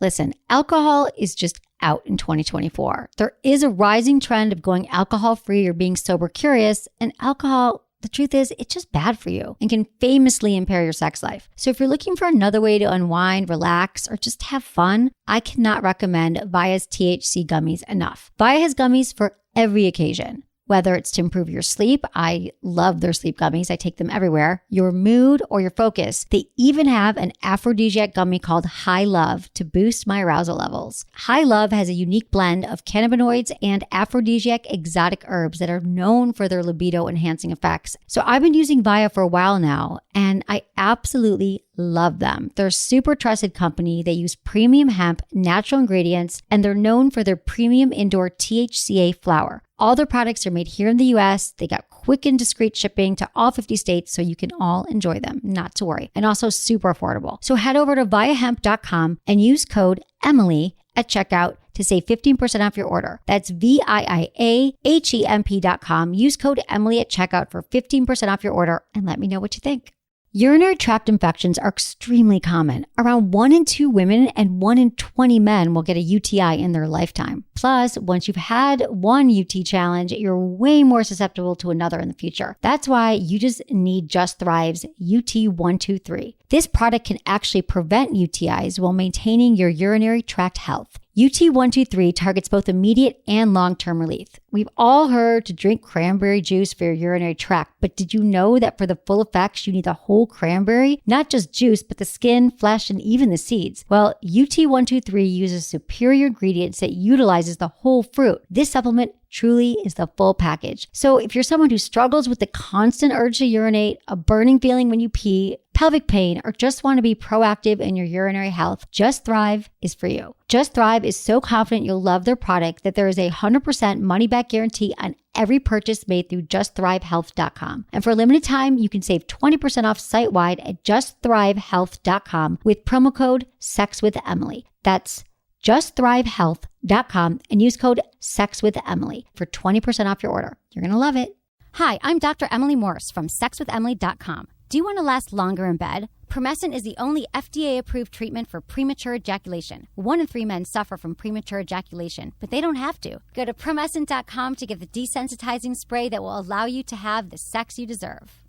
Listen, alcohol is just out in 2024. There is a rising trend of going alcohol-free or being sober curious, and alcohol, the truth is, it's just bad for you and can famously impair your sex life. So if you're looking for another way to unwind, relax, or just have fun, I cannot recommend Via's THC gummies enough. Via has gummies for every occasion. Whether it's to improve your sleep, I love their sleep gummies. I take them everywhere. Your mood or your focus. They even have an aphrodisiac gummy called High Love to boost my arousal levels. High Love has a unique blend of cannabinoids and aphrodisiac exotic herbs that are known for their libido enhancing effects. So I've been using Via for a while now, and I absolutely love them. They're a super trusted company. They use premium hemp, natural ingredients, and they're known for their premium indoor THCA flower. All their products are made here in the US. They got quick and discreet shipping to all 50 states, so you can all enjoy them, not to worry. And also super affordable. So head over to viahemp.com and use code Emily at checkout to save 15% off your order. That's VIIAHEMP.com. Use code Emily at checkout for 15% off your order and let me know what you think. Urinary tract infections are extremely common. Around 1 in 2 women and 1 in 20 men will get a UTI in their lifetime. Plus, once you've had one UT challenge, you're way more susceptible to another in the future. That's why you just need Just Thrive's UT123. This product can actually prevent UTIs while maintaining your urinary tract health. UT123 targets both immediate and long-term relief. We've all heard to drink cranberry juice for your urinary tract, but did you know that for the full effects, you need the whole cranberry? Not just juice, but the skin, flesh, and even the seeds. Well, UT123 uses superior ingredients that utilizes the whole fruit. This supplement truly is the full package. So if you're someone who struggles with the constant urge to urinate, a burning feeling when you pee, pelvic pain, or just want to be proactive in your urinary health, Just Thrive is for you. Just Thrive is so confident you'll love their product that there is a 100% money-back guarantee on every purchase made through justthrivehealth.com. And for a limited time, you can save 20% off site-wide at justthrivehealth.com with promo code SEXWithEmily. That's justthrivehealth.com and use code SEXWithEmily for 20% off your order. You're going to love it. Hi, I'm Dr. Emily Morse from sexwithemily.com. Do you want to last longer in bed? Promescent is the only FDA-approved treatment for premature ejaculation. 1 in 3 men suffer from premature ejaculation, but they don't have to. Go to promescent.com to get the desensitizing spray that will allow you to have the sex you deserve.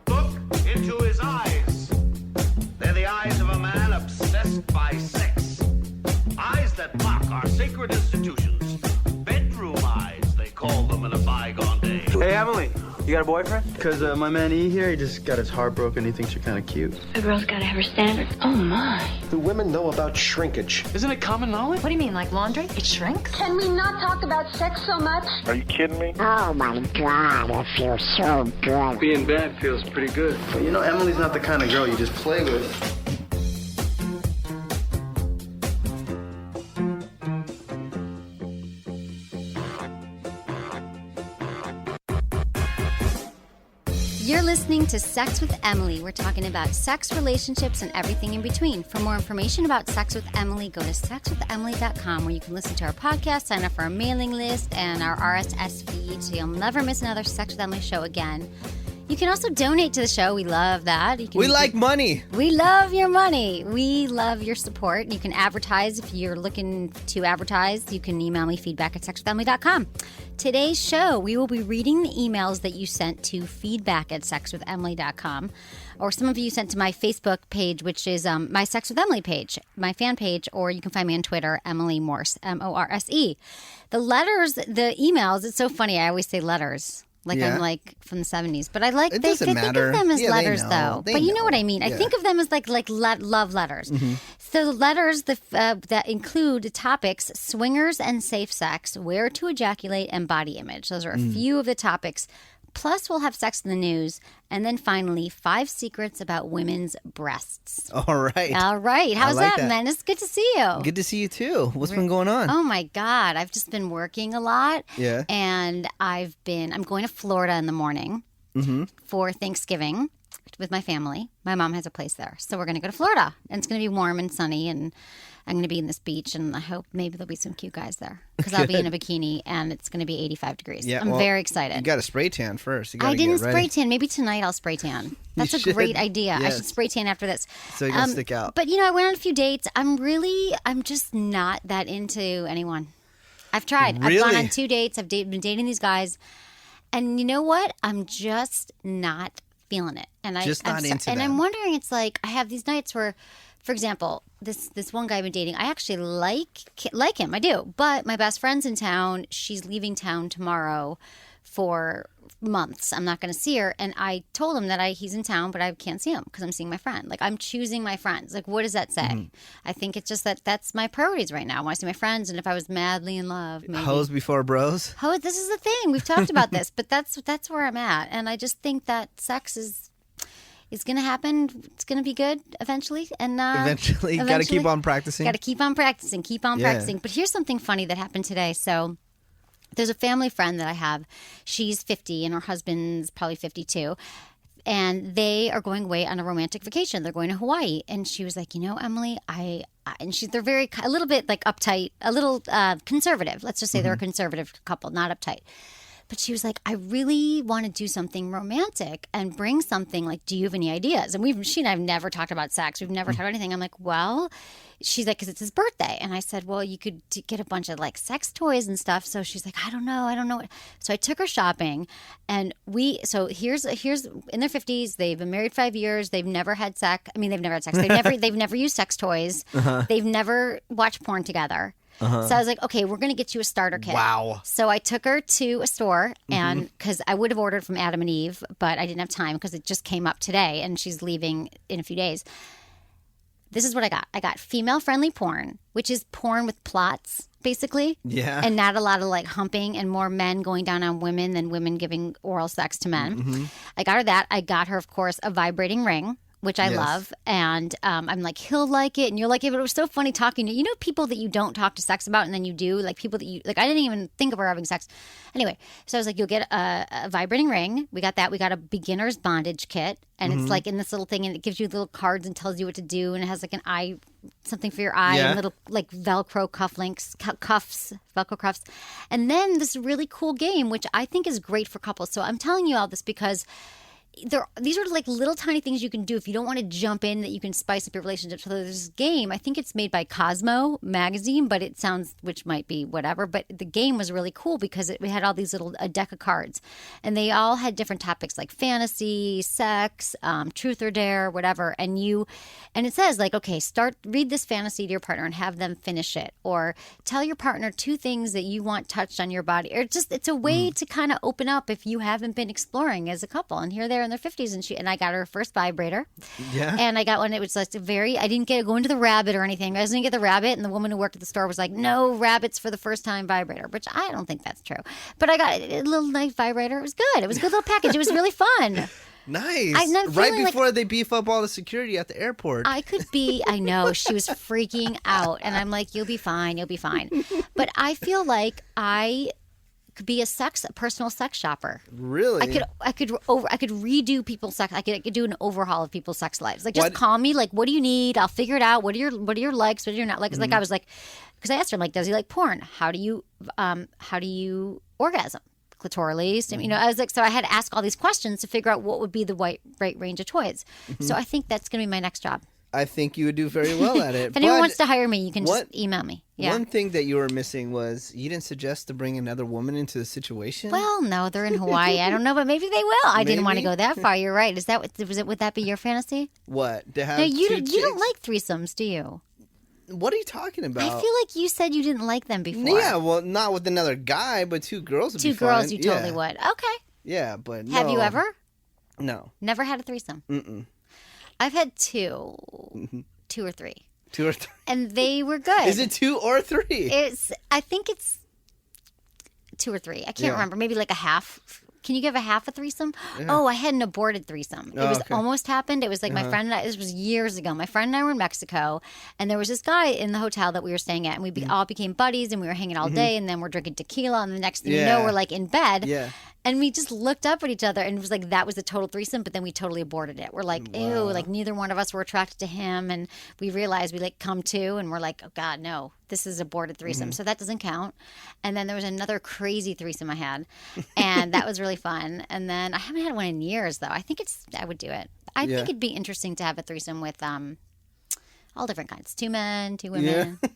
Look into his eyes. They're the eyes of a man obsessed by sex. Eyes that mock our sacred institutions. Bedroom eyes, they call them in a bygone day. Hey, Emily, you got a boyfriend? Because my man E here, he just got his heart broken. He thinks you're kind of cute. A girl's got to have her standards. Oh, my. Do women know about shrinkage? Isn't it common knowledge? What do you mean, like laundry? It shrinks? Can we not talk about sex so much? Are you kidding me? Oh my God, I feel so good. Being bad feels pretty good. But you know, Emily's not the kind of girl you just play with. You're listening to Sex with Emily. We're talking about sex, relationships, and everything in between. For more information about Sex with Emily, go to sexwithemily.com, where you can listen to our podcast, sign up for our mailing list, and our RSS feed, so you'll never miss another Sex with Emily show again. You can also donate to the show. We love that. We like money. We love your money. We love your support. You can advertise if you're looking to advertise. You can email me feedback at sexwithemily.com. Today's show, we will be reading the emails that you sent to feedback at sexwithemily.com, or some of you sent to my Facebook page, which is my Sex with Emily page, my fan page, or you can find me on Twitter, Emily Morse, Morse. The letters, the emails, it's so funny. I always say letters. Like I'm like from the 70s, but I like they think of them as letters though. But you know what I mean. I think of them as like love letters. Mm-hmm. So the letters that include topics: swingers and safe sex, where to ejaculate, and body image. Those are a few of the topics. Plus, we'll have sex in the news. And then finally, 5 secrets about women's breasts. All right. All right. How's that, Menace? Good to see you. Good to see you, too. What's been going on? Oh, my God. I've just been working a lot. Yeah. And I'm going to Florida in the morning for Thanksgiving booked with my family. My mom has a place there. So we're going to go to Florida. And it's going to be warm and sunny. And I'm going to be in this beach. And I hope maybe there'll be some cute guys there. Because I'll be in a bikini. And it's going to be 85 degrees. Yeah, I'm very excited. You got to spray tan first. I didn't spray tan. Maybe tonight I'll spray tan. That's a great idea. Yes. I should spray tan after this. So you can stick out. But, I went on a few dates. I'm just not that into anyone. I've tried. Really? I've gone on 2 dates. I've been dating these guys. And you know what? I'm just not feeling it. And I'm wondering, it's like, I have these nights where, for example, this one guy I've been dating, I actually like him. I do. But my best friend's in town. She's leaving town tomorrow for months. I'm not going to see her. And I told him that he's in town, but I can't see him because I'm seeing my friend. Like, I'm choosing my friends. Like, what does that say? Mm-hmm. I think it's just that's my priorities right now. I want to see my friends. And if I was madly in love, maybe. Hoes before bros? This is the thing. We've talked about this, but that's where I'm at. And I just think that sex is going to happen. It's going to be good eventually. And eventually. Got to keep on practicing. Got to keep on practicing. Practicing. But here's something funny that happened today. So there's a family friend that I have. She's 50 and her husband's probably 52. And they are going away on a romantic vacation. They're going to Hawaii. And she was like, Emily, they're very, a little bit like uptight, a little conservative. Let's just say they're a conservative couple, not uptight. But she was like, I really want to do something romantic and bring something like, do you have any ideas? And she and I have never talked about sex. We've never talked about anything. I'm like, well, she's like, because it's his birthday. And I said, well, you could get a bunch of like sex toys and stuff. So she's like, I don't know. So I took her shopping and here's in their 50s. They've been married 5 years. They've never had sex. I mean, they've never had sex. They've never used sex toys. Uh-huh. They've never watched porn together. Uh-huh. So I was like, okay, we're going to get you a starter kit. Wow. So I took her to a store and because I would have ordered from Adam and Eve, but I didn't have time because it just came up today and she's leaving in a few days. This is what I got. I got female-friendly porn, which is porn with plots, basically. Yeah. And not a lot of like humping and more men going down on women than women giving oral sex to men. Mm-hmm. I got her that. I got her, of course, a vibrating ring, which I love. And I'm like, he'll like it and you'll like it. But it was so funny talking to, people that you don't talk to sex about and then you do, like people that you, like I didn't even think of her having sex. Anyway, so I was like, you'll get a vibrating ring. We got that. We got a beginner's bondage kit. And it's like in this little thing and it gives you little cards and tells you what to do. And it has like an eye, something for your eye and little like Velcro Velcro cuffs. And then this really cool game, which I think is great for couples. So I'm telling you all this because these are like little tiny things you can do if you don't want to jump in that you can spice up your relationship. So there's this game. I think it's made by Cosmo magazine, but it sounds, which might be whatever. But the game was really cool because we had all these a deck of cards, and they all had different topics like fantasy, sex, truth or dare, whatever. And it says like, okay, read this fantasy to your partner and have them finish it, or tell your partner 2 things that you want touched on your body, or it's a way to kind of open up if you haven't been exploring as a couple. And here they're in their 50s and I got her first vibrator. Yeah. And I got one. It was like I didn't go into the rabbit or anything. I was going to get the rabbit and the woman who worked at the store was like, no rabbits for the first time vibrator, which I don't think that's true. But I got a little nice vibrator. It was good. It was a good little package. It was really fun. Nice. Right before they beef up all the security at the airport. I know. She was freaking out. And I'm like, you'll be fine. But I feel like I could be a personal sex shopper. Really? I could redo people's sex. I could do an overhaul of people's sex lives. Like, just call me. Like, what do you need? I'll figure it out. What are your likes? What are your not likes? Like, I was like, because I asked her, like, does he like porn? How do you orgasm? Clitorally, I was like, so I had to ask all these questions to figure out what would be the right range of toys. Mm-hmm. So I think that's going to be my next job. I think you would do very well at it. If anyone wants to hire me, you can just email me. Yeah. One thing that you were missing was you didn't suggest to bring another woman into the situation. Well, no, they're in Hawaii. I don't know, but maybe they will. I didn't want to go that far. You're right. Would that be your fantasy? What? To have no, you don't like threesomes, do you? What are you talking about? I feel like you said you didn't like them before. Yeah, well, not with another guy, but 2 girls would be fine. 2 girls, you totally would. Okay. Yeah, but Have you ever? No. Never had a threesome? Mm-mm. I've had 2. Mm-hmm. 2 or 3. 2 or 3. And they were good. Is it 2 or 3? I think it's 2 or 3. I can't remember. Maybe like a half. Can you give a half a threesome? Yeah. Oh, I had an aborted threesome. It was almost happened. It was like my friend and I, this was years ago. My friend and I were in Mexico, and there was this guy in the hotel that we were staying at, and we all became buddies, and we were hanging all day, and then we're drinking tequila, and the next thing you know, we're like in bed. Yeah. And we just looked up at each other and it was like, that was a total threesome, but then we totally aborted it. We're like, ew, like neither one of us were attracted to him. And we realized we like come to and we're like, oh God, no, this is aborted threesome. So that doesn't count. And then there was another crazy threesome I had and that was really fun. And then I haven't had one in years though. I would do it. I think it'd be interesting to have a threesome with all different kinds. 2 men, 2 women. Yeah.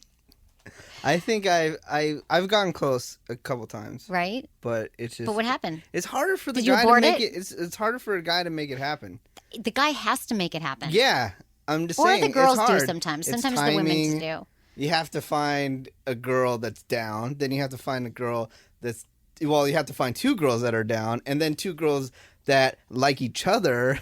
I think I've gotten close a couple times. Right? But it's just. But what happened? It's harder for the Did you guy to abort make it? It's harder for a guy to make it happen. The guy has to make it happen. Yeah, I'm just Or saying. the girls it's do hard. sometimes. It's Sometimes the women timing. do. You have to find a girl that's down. Then you have to find a girl that's. Well, you have to find 2 girls that are down, and then 2 girls that like each other.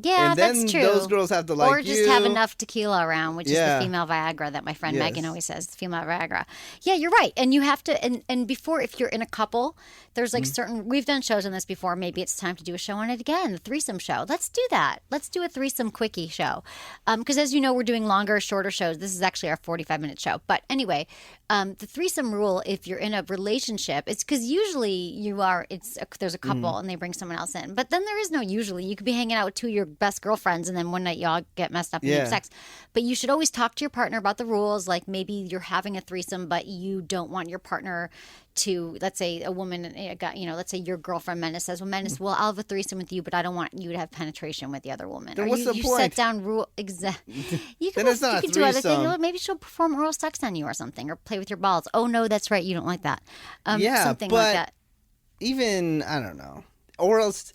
Yeah, and then that's true. those girls have to like or just you. have enough tequila around, which is Yeah. the female Viagra that my friend Yes. Megan always says, the female Viagra. Yeah, you're right. And you have to, and before, if you're in a couple, there's like certain, we've done shows on this before. Maybe it's time to do a show on it again, the threesome show. Let's do that. Let's do a threesome quickie show. Because as you know, we're doing longer, shorter shows. This is actually our 45-minute show. But anyway, the threesome rule, if you're in a relationship, it's because usually there's a couple and they bring someone else in. But then there is no usually. You could be hanging out with 2 of your best girlfriends and then one night y'all get messed up and you have sex. But you should always talk to your partner about the rules. Like maybe you're having a threesome, but you don't want your partner to, let's say a woman, let's say your girlfriend Menace says, well, Menace, well, I'll have a threesome with you, but I don't want you to have penetration with the other woman. Then Or what's the you point? set down rule exactly. You can, Then it's not a you can do other threesome. things. Well, maybe she'll perform oral sex on you or something, or play with your balls. Oh no, that's right, you don't like that. Yeah, something but like that. even I don't know, orals.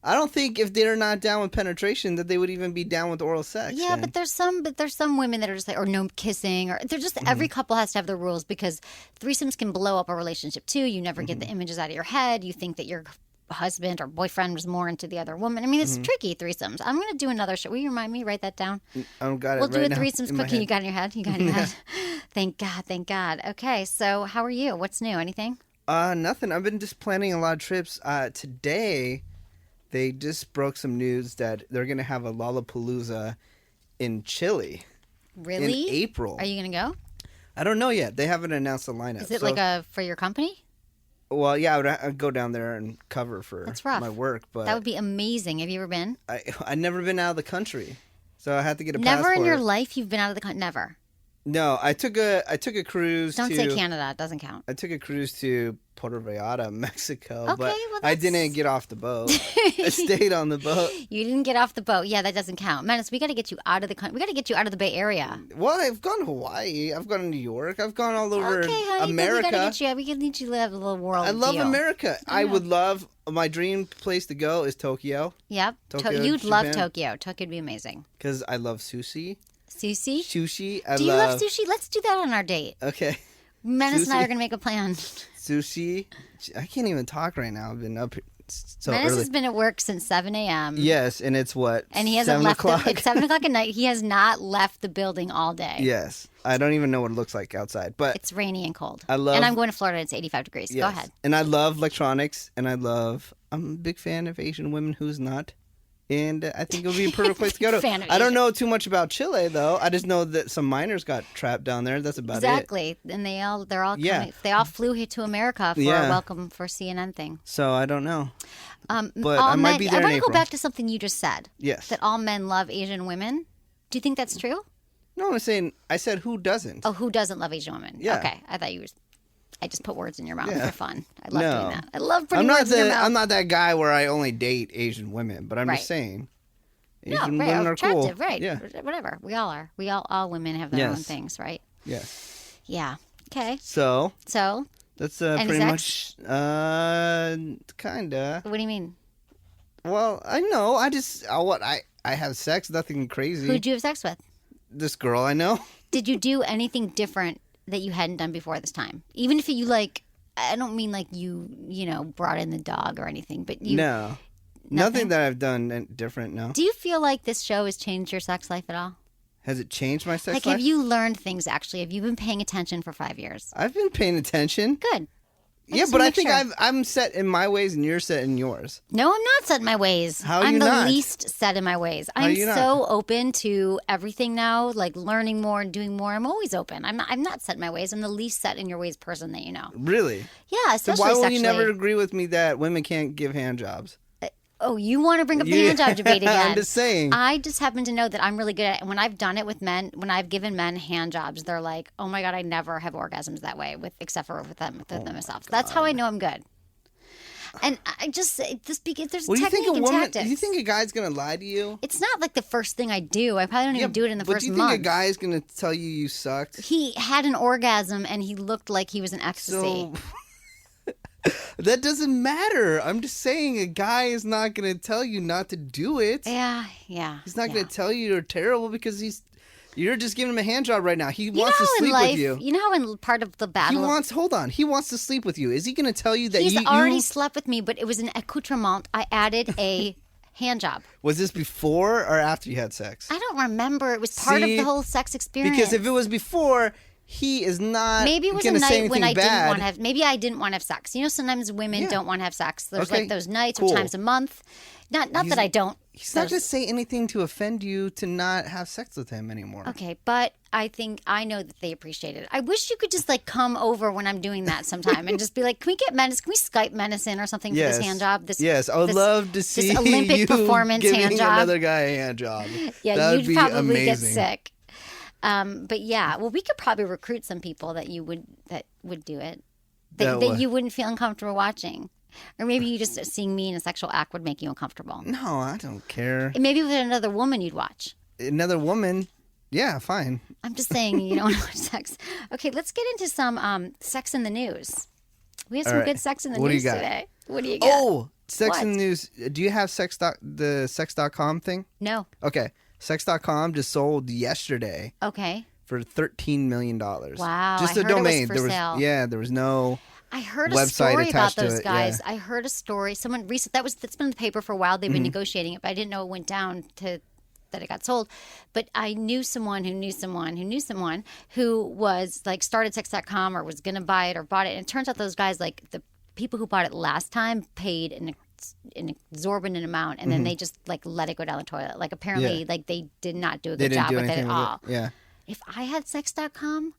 I don't think if they're not down with penetration that they would even be down with oral sex. Yeah, then. but there's some women that are just like, or no kissing, or they're just every couple has to have their rules because threesomes can blow up a relationship too. You never get the images out of your head. You think that your husband or boyfriend was more into the other woman. I mean, it's tricky, threesomes. I'm going to do another show. Will you remind me? Write that down. I've got it We'll do right a now threesomes in my quickie. head. You got it in your head? You got it in your head? Thank God, thank God. Okay, so how are you? What's new? Anything? Nothing. I've been just planning a lot of trips. Today, they just broke some news that they're going to have a Lollapalooza in Chile. Really? In April. Are you going to go? I don't know yet. They haven't announced the lineup. Is it So- like for your company? Well, yeah, I'd go down there and cover for That's rough. my work, but That would be amazing. Have you ever been? I'd never been out of the country, so I had to get a Never passport. in your life you've been out of the country? Never. No, I took a cruise. Don't to, say Canada. It doesn't count. I took a cruise to Puerto Vallarta, Mexico, Okay, but well, I that's- didn't get off the boat. I stayed on the boat. You didn't get off the boat. Yeah, that doesn't count. Menace, we got to get you out of the country. We got to get you out of the Bay Area. Well, I've gone to Hawaii. I've gone to New York. I've gone all over Okay, honey. America. We can need you to live a little world. I love deal. America. I would love. My dream place to go is Tokyo Yep. Tokyo, You'd love Japan. Tokyo. Tokyo would be amazing. because I love sushi. Sushi? Sushi. Do you love sushi? Let's do that on our date. Okay. Menace and I Sushi. are going to make a plan. Sushi. I can't even talk right now. I've been up so Menace early. has been at work since 7 a.m. Yes, and it's what? And he hasn't 7 left. o'clock? It's 7 o'clock at night. He has not left the building all day. Yes. I don't even know what it looks like outside, but It's rainy and cold. I love- And I'm going to Florida. It's 85 degrees. yes. Go ahead. And I love electronics, and I'm a big fan of Asian women. Who's not? And I think it would be a perfect place to go to. Fan of I don't Asian. know too much about Chile, though. I just know that some miners got trapped down there. That's about it. Exactly. And they're all Yeah. coming. They all flew here to America for Yeah. a welcome for CNN thing. So I don't know. But All I might men- be there I in want to go April. back to something you just said. Yes. That all men love Asian women. Do you think that's true? No, I'm saying, I said who doesn't? Oh, who doesn't love Asian women? Yeah. Okay. I thought you were. I just put words in your mouth Yeah. for fun. I love No. doing that. I love putting I'm not words in your mouth. I'm not that guy where I only date Asian women, but I'm Right. just saying. no, Asian right. women are cool. Attractive, right. Yeah. Whatever. We all are. All women have their own Yes. things, right? Yes. Yeah. Okay. So So, that's Any pretty sex? much kinda. what do you mean? Well, I know. I have sex, nothing crazy. Who'd you have sex with? This girl I know. Did you do anything different that you hadn't done before this time? Even if you I don't mean like you brought in the dog or anything, but you. No. Nothing that I've done different, no. Do you feel like this show has changed your sex life at all? Has it changed my sex Like, life? have you learned things actually? Have you been paying attention for 5 years? I've been paying attention. Good. Yeah, but I think I'm set in my ways and you're set in yours. No, I'm not set in my ways. How are I'm you the not? least set in my ways. How are I'm you not? so open to everything now, like learning more and doing more. I'm always open. I'm not set in my ways. I'm the least set in your ways person that you know. Really? Yeah, So especially why will sexually. you never agree with me that women can't give hand jobs? Oh, you want to bring up the hand job debate again? I'm just saying. I just happen to know that I'm really good at it. And when I've done it with men, when I've given men hand jobs, they're like, "Oh my god, I never have orgasms that way, except for with them myself." That's how I know I'm good. And I just because there's Well, technique and tactics. Do you think a guy's gonna lie to you? It's not like the first thing I do. I probably don't even do it in the but first do you month. think a guy is gonna tell you sucked? He had an orgasm and he looked like he was in ecstasy. So that doesn't matter. I'm just saying a guy is not going to tell you not to do it. Yeah. He's not going to tell you you're terrible because you're just giving him a hand job right now. He You wants know to how sleep in life, with you. You know how in part of the battle, He wants to sleep with you. Is he going to tell you that he's you already slept with me, but it was an accoutrement. I added a hand job. Was this before or after you had sex? I don't remember. It was part of the whole sex experience. Because if it was before, he is not. Maybe it was a gonna say night when anything I didn't bad. want to have. Maybe I didn't want to have sex. You know, sometimes women don't want to have sex. There's Okay, like those nights cool. or times a month. Not that I don't. He's not going to say anything to offend you to not have sex with him anymore. Okay, but I think I know that they appreciate it. I wish you could just like come over when I'm doing that sometime and just be like, "Can we get Menace? Can we Skype Menace in or something for this hand job?" Yes, I would love to see this Olympic you performance giving hand job. another guy a hand job. Yeah, that would you'd be probably amazing. get sick. But yeah, well, we could probably recruit some people that would do it. That you wouldn't feel uncomfortable watching. Or maybe you just seeing me in a sexual act would make you uncomfortable. No, I don't care. And maybe with another woman you'd watch. Another woman? Yeah, fine. I'm just saying you don't want to watch sex. Okay, let's get into some sex in the news. We have some good sex in the news today. What do you got? Oh, sex in the news. Do you have the sex.com thing? No. Okay. Sex.com just sold yesterday. Okay. For $13 million. Wow. Just I a heard domain. it was for sale. Yeah, there was no I heard a website story about attached to those it, guys. yeah. I heard a story. Someone recent that's been in the paper for a while. They've been negotiating it, but I didn't know it went down to that it got sold. But I knew someone who knew someone who knew someone who was like started sex.com or was going to buy it or bought it. And it turns out those guys, like the people who bought it last time, paid an exorbitant amount, and then they just like let it go down the toilet. Like apparently, like they did not do a good job with it at all. Yeah. If I had sex.com,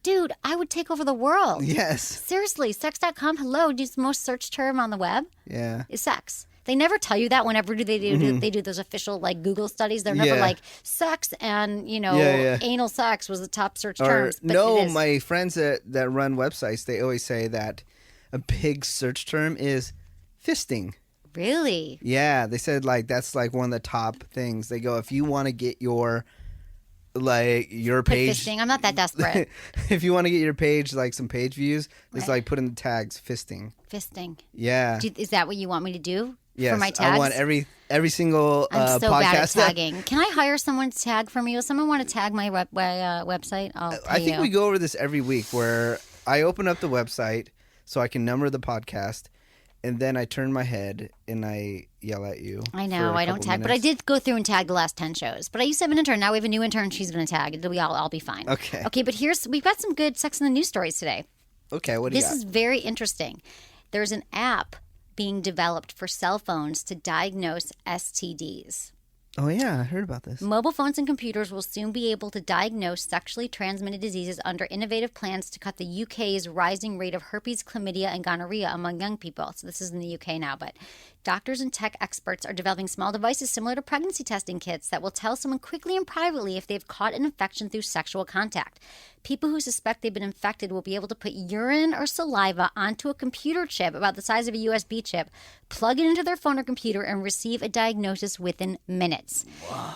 Dude, I would take over the world. yes. Seriously, sex.com, hello, is the most searched term on the web Yeah. is sex. They never tell you that whenever they do those official like Google studies. They're never like sex and, anal sex was the top search terms. But no, my friends that run websites, they always say that a big search term is fisting. Really? Yeah, they said like that's like one of the top things. They go, if you want to get your page fisting. I'm not that desperate. if you want to get your page like some page views, just like put in the tags fisting. Fisting. Yeah. Is that what you want me to do yes, for my tags? I want every single I'm so podcast bad at tagging. Can I hire someone to tag for me? Does someone want to tag my website? I'll pay I think you. we go over this every week where I open up the website so I can number the podcast. And then I turn my head and I yell at you. I know, I don't tag. But I did go through and tag the last 10 shows. But I used to have an intern. Now we have a new intern. She's going to tag. It'll be I'll be fine. Okay. Okay, but we've got some good Sex in the News stories today. Okay, what do you got? This is very interesting. There's an app being developed for cell phones to diagnose STDs. Oh, yeah, I heard about this. Mobile phones and computers will soon be able to diagnose sexually transmitted diseases under innovative plans to cut the UK's rising rate of herpes, chlamydia, and gonorrhea among young people. So this is in the UK now, but doctors and tech experts are developing small devices similar to pregnancy testing kits that will tell someone quickly and privately if they've caught an infection through sexual contact. People who suspect they've been infected will be able to put urine or saliva onto a computer chip about the size of a USB chip, plug it into their phone or computer, and receive a diagnosis within minutes. What?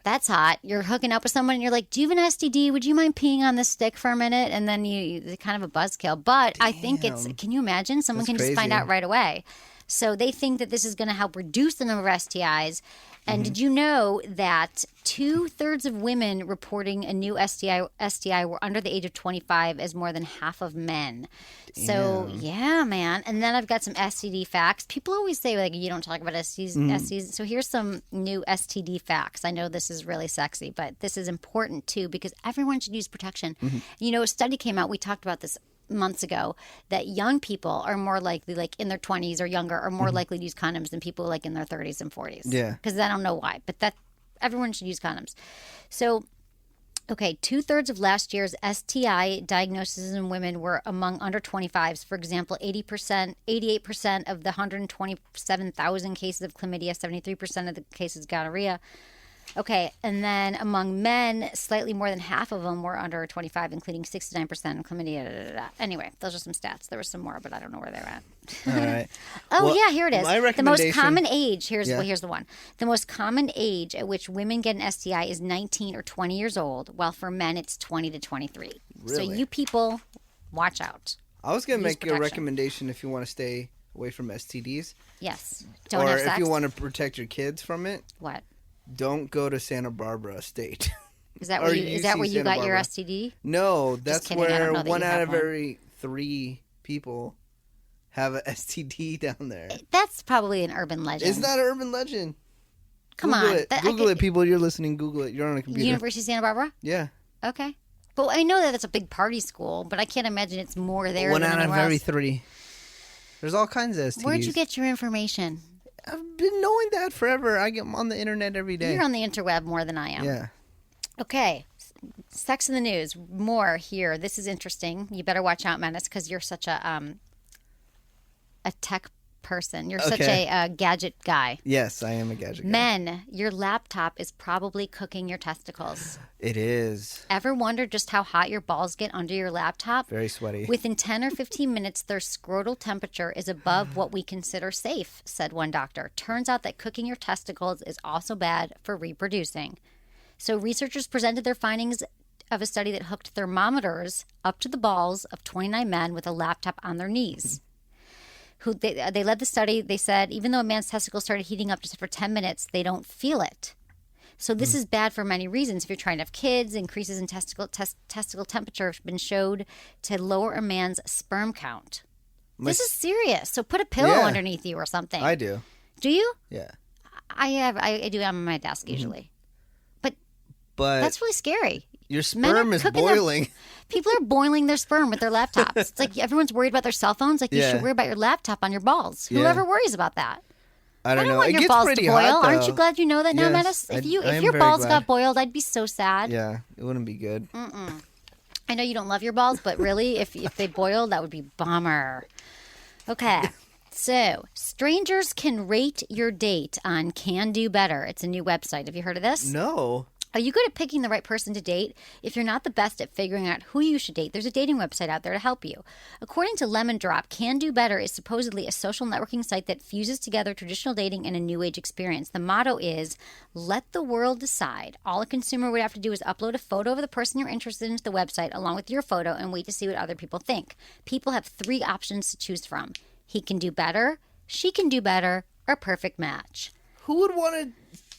That's hot. You're hooking up with someone and you're like, do you have an STD? Would you mind peeing on this stick for a minute? And then it's kind of a buzzkill. But I think can you imagine? Someone can just find out right away. So they think that this is going to help reduce the number of STIs. And did you know that 2/3 of women reporting a new STI were under the age of 25 as more than half of men? So, yeah, man. And then I've got some STD facts. People always say, like, you don't talk about STDs. So here's some new STD facts. I know this is really sexy, but this is important, too, because everyone should use protection. You know, a study came out. We talked about this months ago that young people are more likely, like in their 20s or younger, are more likely to use condoms than people like in their 30s and 40s. Yeah. Because I don't know why, but that everyone should use condoms. So, okay, 2/3 of last year's STI diagnoses in women were among under 25s. For example, 88% of the 127,000 cases of chlamydia, 73% of the cases gonorrhea. Okay, and then among men, slightly more than half of them were under 25, including 69% of chlamydia. Anyway, those are some stats. There were some more, but I don't know where they're at. All right. Oh, Well, yeah, here it is. my The most recommendation- common age, here's Yeah. the one. The most common age at which women get an STI is 19 or 20 years old, while for men it's 20 to 23. So Really? you people, watch out. I was going to Use make a protection. recommendation if you want to stay away from STDs. Yes. Don't or have sex. if you want to protect your kids from it, What? don't go to Santa Barbara State. Is that Or where you UC got your Santa STD? No, that's kidding, I don't where know that one you out have of one. every 3 people have a STD down there. That's probably an urban legend. It's not an urban legend. Come Google on. it. Google it, people. You're listening. Google it. You're on a computer. University of Santa Barbara? Yeah. Okay. Well, I know that it's a big party school, but I can't imagine it's more there One than out of anywhere every else. 3. There's all kinds of STDs. Where'd you get your information? I've been knowing that forever. I get on the internet every day. You're on the interweb more than I am. Yeah. Okay. Sex in the news. More here. This is interesting. You better watch out, Menace, because you're such a tech person. You're such Okay. a gadget guy. Yes, I am a gadget guy. Men, your laptop is probably cooking your testicles. It is. Ever wonder just how hot your balls get under your laptop? Very sweaty. Within 10 or 15 minutes, their scrotal temperature is above what we consider safe, said one doctor. Turns out that cooking your testicles is also bad for reproducing. So researchers presented their findings of a study that hooked thermometers up to the balls of 29 men with a laptop on their knees. They led the study. They said even though a man's testicles started heating up just for 10 minutes, they don't feel it. So this is bad for many reasons. If you're trying to have kids, increases in testicle temperature have been showed to lower a man's sperm count. This is serious. So put a pillow Yeah. underneath you or something. I do. Do you? Yeah. I do. I'm on my desk usually. But That's really scary. your Men are sperm is cooking their- boiling. People are boiling their sperm with their laptops. It's like everyone's worried about their cell phones. Like you Yeah. should worry about your laptop on your balls. Yeah. Whoever worries about that? I don't know. want It your gets balls pretty to boil. hot, Aren't though. you glad you know that now, Yes, Menace? I If am your very balls glad. got boiled, I'd be so sad. Yeah, it wouldn't be good. I know you don't love your balls, but really, if they boiled, that would be bummer. Okay. So, strangers can rate your date on Can Do Better. It's a new website. Have you heard of this? No. Are you good at picking the right person to date? If you're not the best at figuring out who you should date, there's a dating website out there to help you. According to Lemon Drop, Can Do Better is supposedly a social networking site that fuses together traditional dating and a new age experience. The motto is, let the world decide. All a consumer would have to do is upload a photo of the person you're interested in to the website along with your photo and wait to see what other people think. People have 3 options to choose from. He can do better, she can do better, or perfect match. Who would want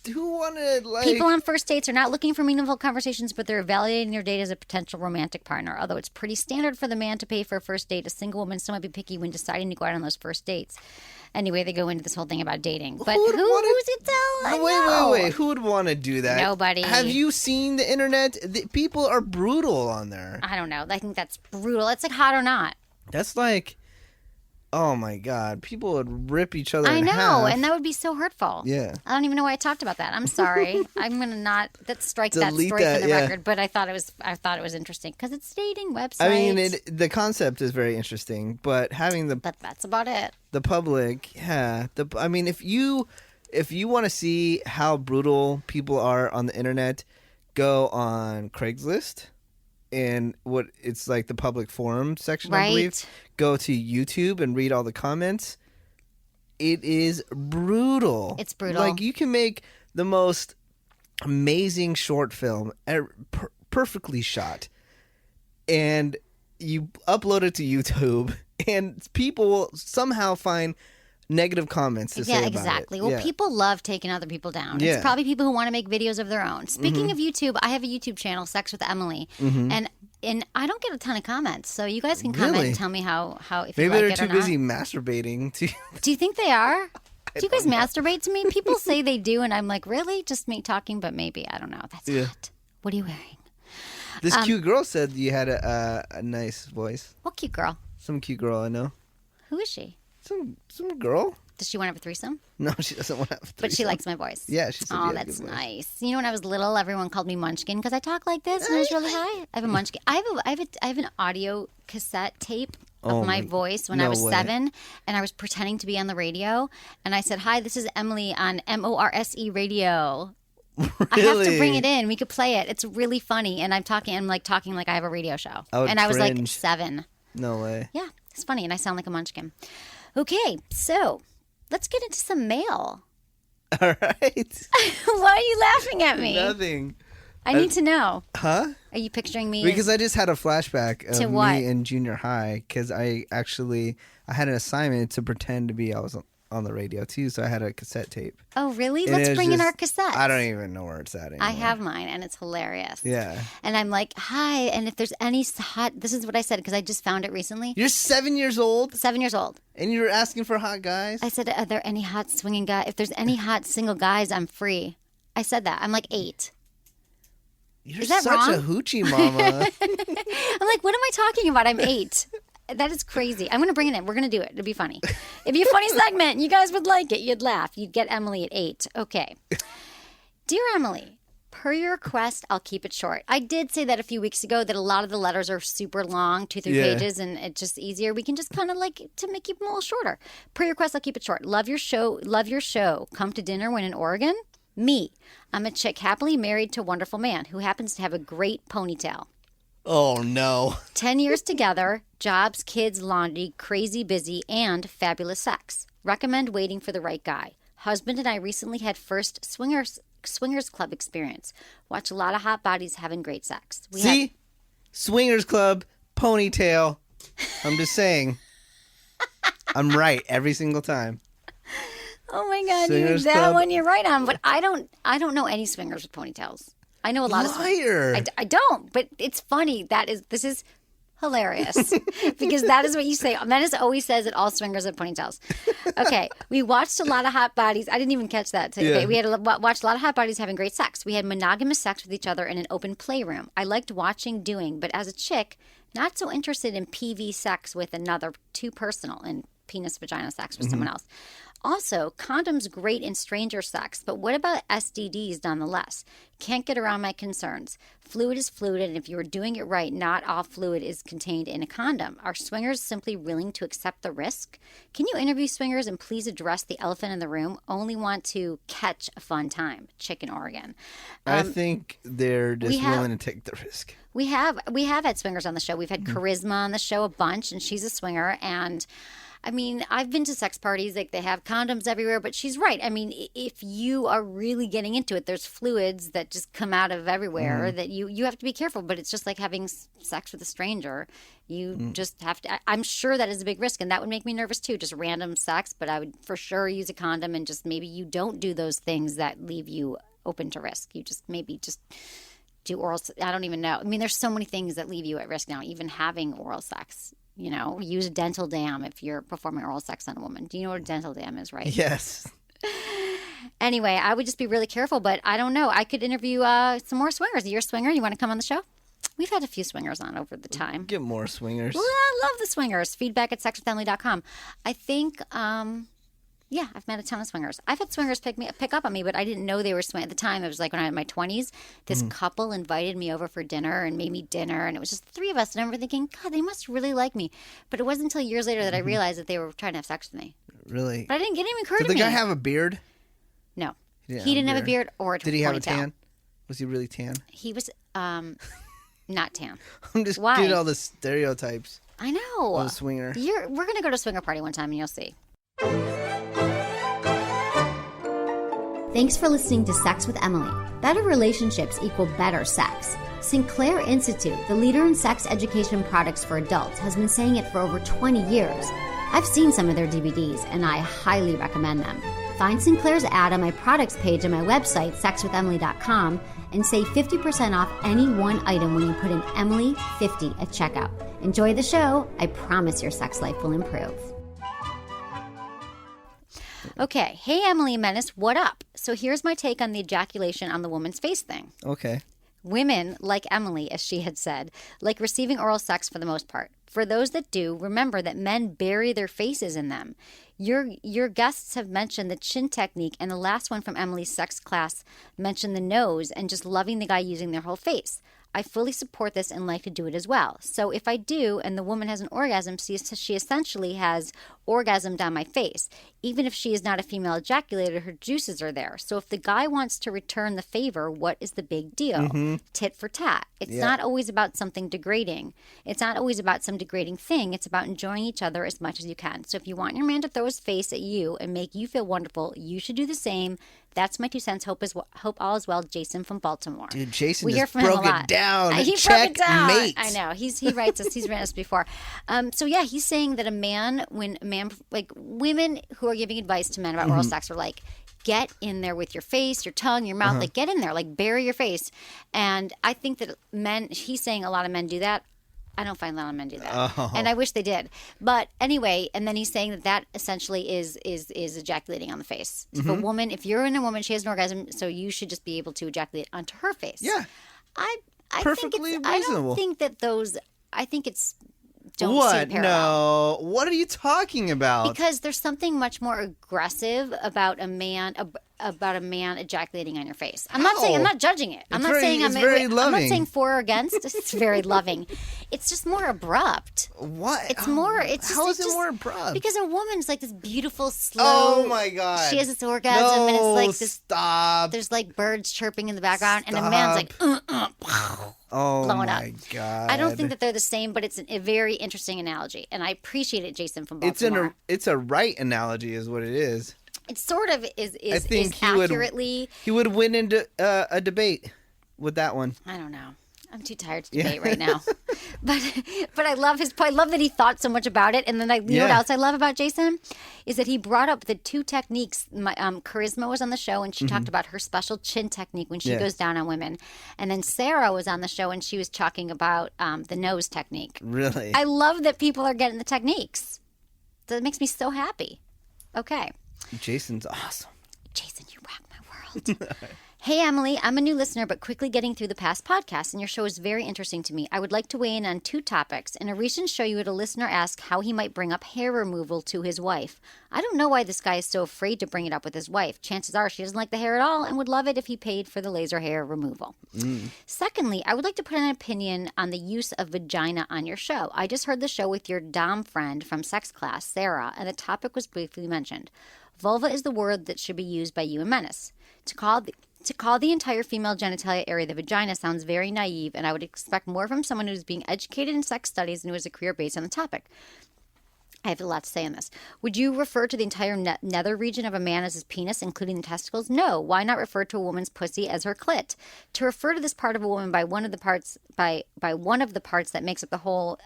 to like? People on first dates are not looking for meaningful conversations, but they're evaluating your date as a potential romantic partner. Although it's pretty standard for the man to pay for a first date, a single woman still might be picky when deciding to go out on those first dates. Anyway, they go into this whole thing about dating. But Who would wanna- who's it telling? Wait. Who would want to do that? Nobody. Have you seen the internet? People are brutal on there. I don't know. I think that's brutal. It's like hot or not. That's like, oh my God, people would rip each other I in know, half. and that would be so hurtful. Yeah. I don't even know why I talked about that. I'm sorry. I'm gonna not strike that Delete story that, from the yeah. record. But I thought it was interesting because it's a dating website. I mean, the concept is very interesting, but having but that's about it. the public, yeah. I mean, if you want to see how brutal people are on the internet, go on Craigslist and what it's like the public forum section, I believe. Right. Go to YouTube and read all the comments. It is brutal. It's brutal. Like you can make the most amazing short film, perfectly shot, and you upload it to YouTube, and people will somehow find negative comments to say about it. Exactly. Well, Yeah. people love taking other people down. Yeah. It's probably people who want to make videos of their own. Speaking of YouTube, I have a YouTube channel, Sex with Emily, and I don't get a ton of comments. So you guys can comment Really? and tell me how if Maybe you like they're it too or not. busy masturbating to. Do you think they are? Do you guys masturbate to me? People say they do, and I'm like, really? Just me talking, but maybe. I don't know. That's Yeah. hot. What are you wearing? This cute girl said you had a nice voice. What cute girl? Some cute girl I know. Who is she? Some girl. Does she want to have a threesome? No, she doesn't want to have a threesome. But she likes my voice. Yeah, she said you Oh, had a that's good voice. nice. You know, when I was little, everyone called me Munchkin because I talk like this and I was really high. I have a Munchkin. I have an audio cassette tape of my voice when I was 7, and I was pretending to be on the radio, and I said, "Hi, this is Emily on Morse radio." Really? I have to bring it in. We could play it. It's really funny, and I'm talking like I have a radio show. And I was like 7. No way. Yeah, it's funny, and I sound like a Munchkin. Okay, so let's get into some mail. All right. Why are you laughing at me? Nothing. I need to know. Huh? Are you picturing me? Because I just had a flashback To of what? me in junior high. Because I had an assignment to pretend to be I was on the radio too, so I had a cassette tape. Oh, really? And Let's it was bring in just- our cassettes. I don't even know where it's at anymore. I have mine, and it's hilarious. Yeah. And I'm like, hi, and if there's any hot, this is what I said because I just found it recently. You're 7 years old, 7 years old. and you're asking for hot guys? I said, are there any hot swinging guys? If there's any hot single guys, I'm free. I said that. I'm like 8. You're Is that such wrong? a hoochie mama. I'm like, what am I talking about? I'm 8. That is crazy. I'm going to bring it in. We're going to do it. It'll be funny. It'd be a funny segment. You guys would like it. You'd laugh. You'd get Emily at 8. Okay. Dear Emily, per your request, I'll keep it short. I did say that a few weeks ago that a lot of the letters are super long, 2-3 pages, and it's just easier. We can just kind of like to make it a little shorter. Per your request, I'll keep it short. Love your show. Love your show. Come to dinner when in Oregon. Me. I'm a chick happily married to a wonderful man who happens to have a great ponytail. Oh, no. 10 years together, jobs, kids, laundry, crazy busy, and fabulous sex. Recommend waiting for the right guy. Husband and I recently had first swingers club experience. Watch a lot of hot bodies having great sex. See? Swingers Club, ponytail. I'm just saying. I'm right every single time. Oh my God, Swingers that Club. one you're right on. But I don't know any swingers with ponytails. I know a lot of Liar. I don't, but it's funny. This is hilarious because that is what you say. Menace always says that all swingers have ponytails. Okay, we watched a lot of hot bodies. I didn't even catch that. Yeah. Okay, we had watched a lot of hot bodies having great sex. We had monogamous sex with each other in an open playroom. I liked doing, but as a chick, not so interested in PV sex with another, too personal, and penis vagina sex with someone else. Also, condoms great in stranger sex, but what about STDs nonetheless? Can't get around my concerns. Fluid is fluid, and if you are doing it right, not all fluid is contained in a condom. Are swingers simply willing to accept the risk? Can you interview swingers and please address the elephant in the room? Only want to catch a fun time. Chick in Oregon. I think they're just willing to take the risk. We have had swingers on the show. We've had Charisma on the show a bunch, and she's a swinger, and I mean, I've been to sex parties, like they have condoms everywhere, but she's right. I mean, if you are really getting into it, there's fluids that just come out of everywhere that you have to be careful, but it's just like having sex with a stranger. You just have to, I'm sure that is a big risk, and that would make me nervous too, just random sex, but I would for sure use a condom, and just maybe you don't do those things that leave you open to risk. You just do oral, I don't even know. I mean, there's so many things that leave you at risk now, even having oral sex. You know, use a dental dam if you're performing oral sex on a woman. Do you know what a dental dam is, right? Yes. Anyway, I would just be really careful, but I don't know. I could interview some more swingers. You're a swinger? You want to come on the show? We've had a few swingers on over the time. Get more swingers. Well, I love the swingers. Feedback at sexwithemily.com. I think, yeah, I've met a ton of swingers. I've had swingers pick up on me, but I didn't know they were swinging. At the time, it was like when I was in my 20s, this couple invited me over for dinner and made me dinner, and it was just the 3 of us, and I remember thinking, God, they must really like me. But it wasn't until years later that I realized that they were trying to have sex with me. Really? But I didn't get even occur Did to the me. guy have a beard? No. He didn't have a beard or a Did he have a ponytail. tan? Was he really tan? He was not tan. I'm just Why? getting all the stereotypes I know. of a swinger. We're going to go to a swinger party one time and you'll see. Thanks for listening to Sex with Emily. Better relationships equal better sex. Sinclair Institute, the leader in sex education products for adults, has been saying it for over 20 years. I've seen some of their DVDs, and I highly recommend them. Find Sinclair's ad on my products page on my website, sexwithemily.com, and save 50% off any one item when you put in Emily50 at checkout. Enjoy the show. I promise your sex life will improve. Okay. Hey, Emily and Menace, what up? So here's my take on the ejaculation on the woman's face thing. Okay. Women, like Emily, as she had said, like receiving oral sex for the most part. For those that do, remember that men bury their faces in them. Your guests have mentioned the chin technique, and the last one from Emily's sex class mentioned the nose and just loving the guy using their whole face. I fully support this and like to do it as well. So if I do and the woman has an orgasm, she essentially has orgasmed on my face. Even if she is not a female ejaculator, her juices are there. So if the guy wants to return the favor, what is the big deal? Tit for tat. It's not always about something degrading. It's not always about some degrading thing. It's about enjoying each other as much as you can. So if you want your man to throw his face at you and make you feel wonderful, you should do the same. That's my 2 cents. Hope all is well. Jason from Baltimore. Dude, Jason we hear just from him a broke lot. it down. He broke it down. Checkmate. I know. He writes us. He's written us before. So yeah, he's saying that like women who are giving advice to men about oral sex are like, get in there with your face, your tongue, your mouth, like get in there, like bury your face. And I think that he's saying a lot of men do that. I don't find a lot of men do that. And I wish they did. But anyway, and then he's saying that essentially is ejaculating on the face. If you're in a woman, she has an orgasm, so you should just be able to ejaculate onto her face. Yeah. I Perfectly think I don't reasonable. think that I think it's don't see What? parallel. No. What are you talking about? Because there's something much more aggressive about a man ejaculating on your face. I'm not judging it. I'm not loving. saying for or against. It's very loving. It's just more abrupt. What? It's more. It's How just, is it more abrupt? Because a woman's like this beautiful, slow. Oh my God! She has this orgasm, and it's like this. Stop. There's like birds chirping in the background, and a man's like, oh blowing my up. God! I don't think that they're the same, but it's a very interesting analogy, and I appreciate it, Jason from Baltimore. It's a right analogy, is what it is. It sort of is I think accurately. He would win into a debate with that one. I don't know. I'm too tired to debate right now. But I love his point. I love that he thought so much about it. And then you know what else I love about Jason is that he brought up the 2 techniques. Charisma was on the show, and she talked about her special chin technique when she goes down on women. And then Sarah was on the show, and she was talking about the nose technique. Really? I love that people are getting the techniques. That makes me so happy. Okay. Jason's awesome. Jason, you rock my world. Hey, Emily, I'm a new listener, but quickly getting through the past podcasts, and your show is very interesting to me. I would like to weigh in on 2 topics. In a recent show, you had a listener ask how he might bring up hair removal to his wife. I don't know why this guy is so afraid to bring it up with his wife. Chances are she doesn't like the hair at all and would love it if he paid for the laser hair removal. Secondly, I would like to put an opinion on the use of vagina on your show. I just heard the show with your dom friend from sex class, Sarah, and the topic was briefly mentioned. Vulva is the word that should be used by you and Menace. To call the entire female genitalia area the vagina sounds very naive, and I would expect more from someone who's being educated in sex studies and who has a career based on the topic. I have a lot to say on this. Would you refer to the entire nether region of a man as his penis, including the testicles? No. Why not refer to a woman's pussy as her clit? To refer to this part of a woman by one of the parts that makes up the whole,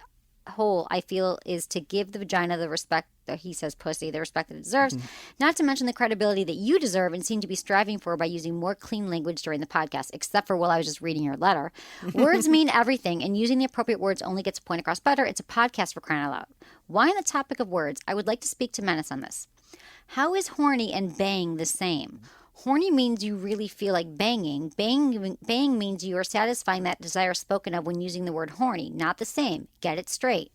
I feel, is to give the vagina the respect that he says pussy, the respect that it deserves, not to mention the credibility that you deserve and seem to be striving for by using more clean language during the podcast, except for while I was just reading your letter. Words mean everything, and using the appropriate words only gets a point across better. It's a podcast, for crying out loud. Why on the topic of words? I would like to speak to Menace on this. How is horny and bang the same? Horny means you really feel like banging. Bang means you are satisfying that desire spoken of when using the word horny. Not the same. Get it straight.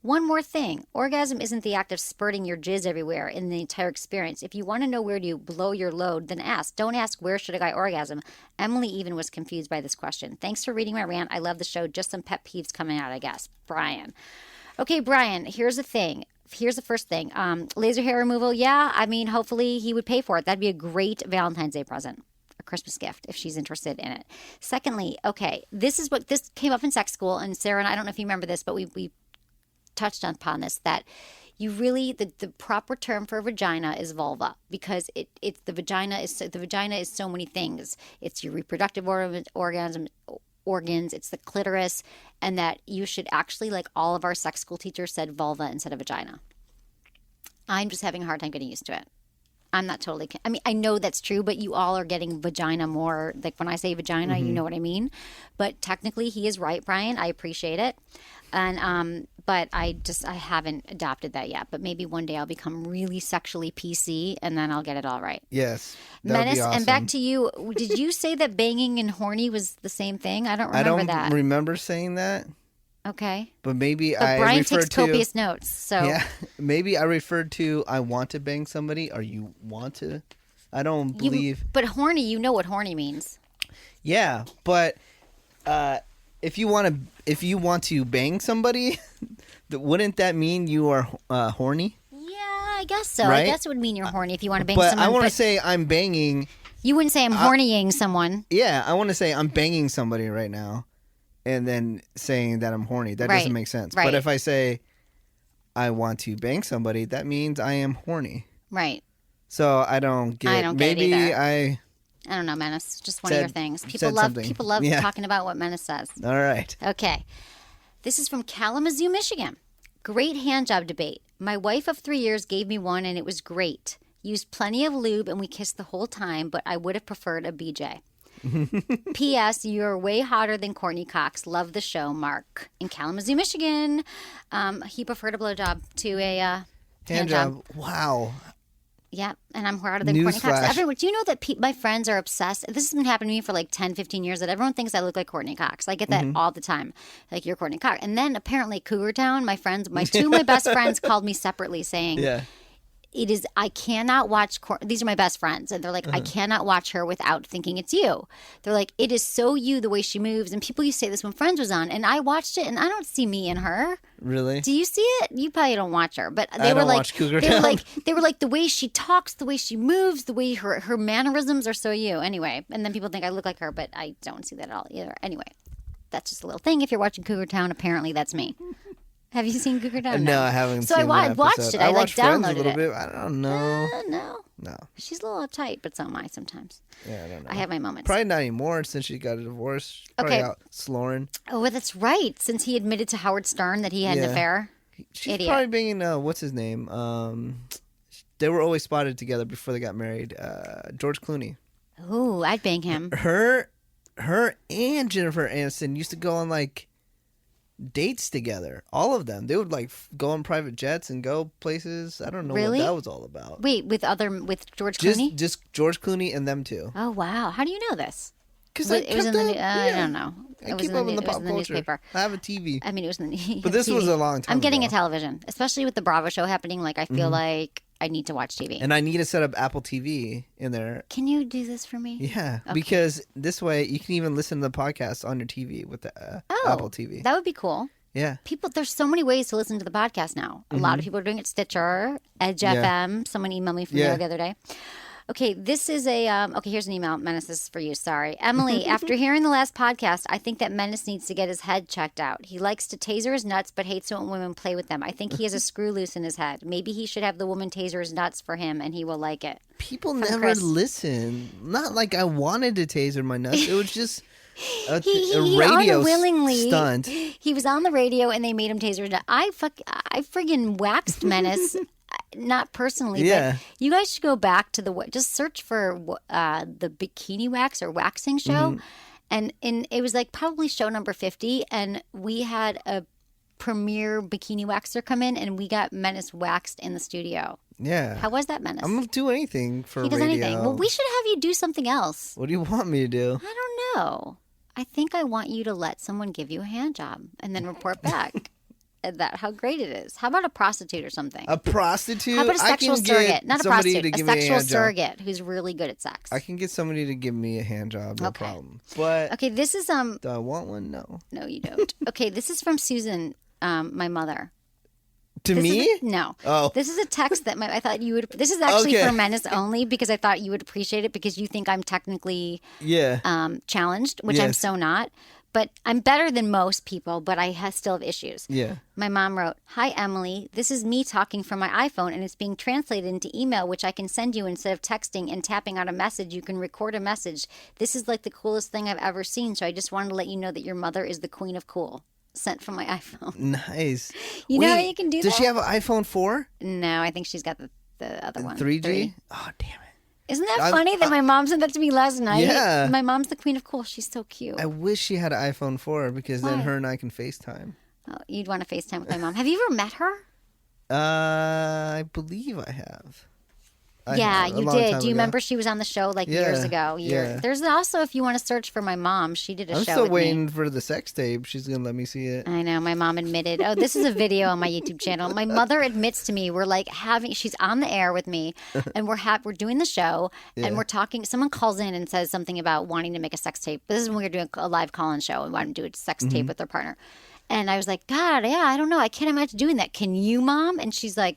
One more thing. Orgasm isn't the act of spurting your jizz everywhere in the entire experience. If you want to know where to blow your load, then ask. Don't ask, where should a guy orgasm? Emily even was confused by this question. Thanks for reading my rant. I love the show. Just some pet peeves coming out, I guess. Brian. Okay, Brian, here's the thing. Here's the first thing. Laser hair removal, yeah. I mean, hopefully he would pay for it. That'd be a great Valentine's Day present. A Christmas gift if she's interested in it. Secondly, okay, this came up in sex school, and Sarah and I don't know if you remember this, but we touched upon this, that you really the proper term for a vagina is vulva, because the vagina is so many things. It's your reproductive organs, it's the clitoris, and that you should actually, like all of our sex school teachers said, vulva instead of vagina. I'm just having a hard time getting used to it. I'm not totally, I mean, I know that's true, but you all are getting vagina more, like when I say vagina, you know what I mean. But technically he is right, Brian. I appreciate it. And but I haven't adopted that yet. But maybe one day I'll become really sexually PC, and then I'll get it all right. Yes. That would Menace, be awesome. and back to you. Did you say that banging and horny was the same thing? I don't remember that. I don't remember saying that. Okay. But maybe But Brian referred takes copious notes, so. Yeah. Maybe I referred to I want to bang somebody, or you want to. I don't believe. But horny, you know what horny means. Yeah, but if you want to bang somebody, wouldn't that mean you are horny? Yeah, I guess so. Right? I guess it would mean you're horny if you want to bang But someone. I want to say I'm banging. You wouldn't say I'm hornying someone. Yeah, I want to say I'm banging somebody right now, and then saying that I'm horny. That doesn't make sense. Right. But if I say I want to bang somebody, that means I am horny. Right. So I don't get. I don't get it maybe either. I don't know, Menace. Just one of your things. People said love something. people love Yeah. talking about what Menace says. All right. Okay. This is from Kalamazoo, Michigan. Great hand job debate. My wife of 3 years gave me one and it was great. Used plenty of lube and we kissed the whole time, but I would have preferred a BJ. P.S. You're way hotter than Courtney Cox. Love the show, Mark. In Kalamazoo, Michigan. He preferred a blowjob to a hand job. Wow. Yeah, and I'm harder than Courtney Cox. Newsflash. Everyone, do you know that my friends are obsessed? This has been happening to me for like 10, 15 years, that everyone thinks I look like Courtney Cox. I get that all the time. Like, you're Courtney Cox. And then apparently Cougar Town, two of my best friends called me separately saying, Yeah. I cannot watch, these are my best friends, and they're like, I cannot watch her without thinking it's you. They're like, it is so you, the way she moves. And people used to say this when Friends was on, and I watched it, and I don't see me in her. Really? Do you see it? You probably don't watch her, but I don't watch Cougar Town. They were like the way she talks, the way she moves, the way her mannerisms are so you. Anyway, and then people think I look like her, but I don't see that at all either. Anyway, that's just a little thing. If you're watching Cougar Town, apparently that's me. Have you seen Cougar Town? No, I haven't so seen I that watched episode. it. I watched Friends downloaded a little it. bit. I don't know. No. No. She's a little uptight, but so am I sometimes. Yeah, I don't know. I have my moments. Probably not anymore since she got a divorce. She's probably out sloring. Oh, well, that's right. Since he admitted to Howard Stern that he had an affair. She's Idiot. probably banging, what's his name? They were always spotted together before they got married. George Clooney. Ooh, I'd bang him. Her and Jennifer Aniston used to go on like dates together. All of them. They would like go on private jets and go places. I don't know Really? what that was all about. Wait, with George Clooney? Just George Clooney and them two. Oh, wow. How do you know this? Because It was in the I don't know. I It was keep in up the, in the it was pop in the culture. newspaper. I have a TV. I mean, it was in the But this TV. was a long time I'm getting ago. a television, especially with the Bravo show happening. Like, I feel like I need to watch TV. And I need to set up Apple TV in there. Can you do this for me? Yeah, because this way you can even listen to the podcast on your TV with the Apple TV. That would be cool. Yeah. There's so many ways to listen to the podcast now. A lot of people are doing it. Stitcher, Edge FM. Someone emailed me from there the other day. Okay, this is here's an email. Menace, this is for you. Sorry. Emily, after hearing the last podcast, I think that Menace needs to get his head checked out. He likes to taser his nuts, but hates when women play with them. I think he has a screw loose in his head. Maybe he should have the woman taser his nuts for him, and he will like it. People From never Chris. listen. Not like I wanted to taser my nuts. It was just a He radio unwillingly stunt. He was on the radio, and they made him taser his nuts. I friggin' waxed Menace. Not personally, but you guys should go back to just search for the bikini wax or waxing show, and it was like probably show number 50, and we had a premier bikini waxer come in, and we got Menace waxed in the studio. Yeah. How was that, Menace? I'm gonna do anything for he does radio. anything. Well, we should have you do something else. What do you want me to do? I don't know. I think I want you to let someone give you a hand job and then report back. How great it is. How about a prostitute or something? A prostitute? How about a sexual surrogate? Not a prostitute, a sexual surrogate surrogate who's really good at sex. I can get somebody to give me a hand job, no problem. But okay, this is do I want one? No. No, you don't. Okay, this is from Susan, my mother. To me? No. Oh. This is a text that I thought you would. This is actually Okay. for Menace only because I thought you would appreciate it because you think I'm technically challenged, which I'm Yes. so not. But I'm better than most people, but I still have issues. Yeah. My mom wrote, "Hi, Emily. This is me talking from my iPhone, and it's being translated into email, which I can send you instead of texting and tapping out a message. You can record a message. This is like the coolest thing I've ever seen, so I just wanted to let you know that your mother is the queen of cool." Sent from my iPhone. Nice. You know how you can do Does that? she have an iPhone 4? No, I think she's got the other one. 3G? 3. Oh, damn it. Isn't that funny that my mom sent that to me last night? Yeah. My mom's the queen of cool. She's so cute. I wish she had an iPhone 4 because then Why? her and I can FaceTime. Oh, you'd want to FaceTime with my mom. Have you ever met her? I believe I have. Yeah, A you long did. time Do you ago. remember she was on the show like years ago? Yeah. There's also, if you want to search for my mom, she did a I'm show still with waiting me. for the sex tape. She's going to let me see it. I know. My mom admitted. Oh, this is a video on my YouTube channel. My mother admits to me, we're like she's on the air with me, and we're doing the show, and we're talking. Someone calls in and says something about wanting to make a sex tape. This is when we were doing a live call-in show and wanted to do a sex tape with their partner. And I was like, God, yeah, I don't know. I can't imagine doing that. Can you, Mom? And she's like,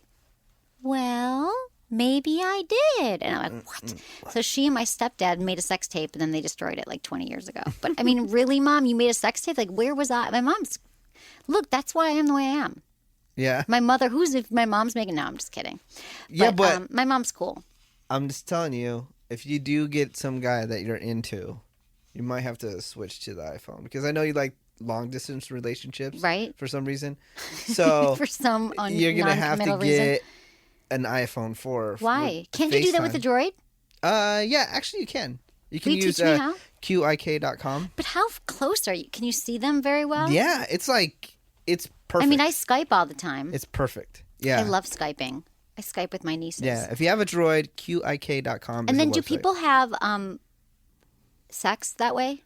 well, maybe I did. And I'm like, what? So she and my stepdad made a sex tape, and then they destroyed it like 20 years ago. But I mean, really, Mom, you made a sex tape? Like, where was I? Look, that's why I am the way I am. Yeah. My mother, if my mom's making, no, I'm just kidding. Yeah, but my mom's cool. I'm just telling you, if you do get some guy that you're into, you might have to switch to the iPhone, because I know you like long distance relationships, right? For some reason, so for some you're gonna have to reason. get an iPhone 4. Why? Can't you do that with the Droid? Yeah, actually you can. You can use teach me how? QIK.com. But how close are you? Can you see them very well? Yeah, it's perfect. I mean, I Skype all the time. It's perfect. Yeah, I love Skyping. I Skype with my nieces. Yeah, if you have a Droid, QIK.com. And then, do people have sex that way?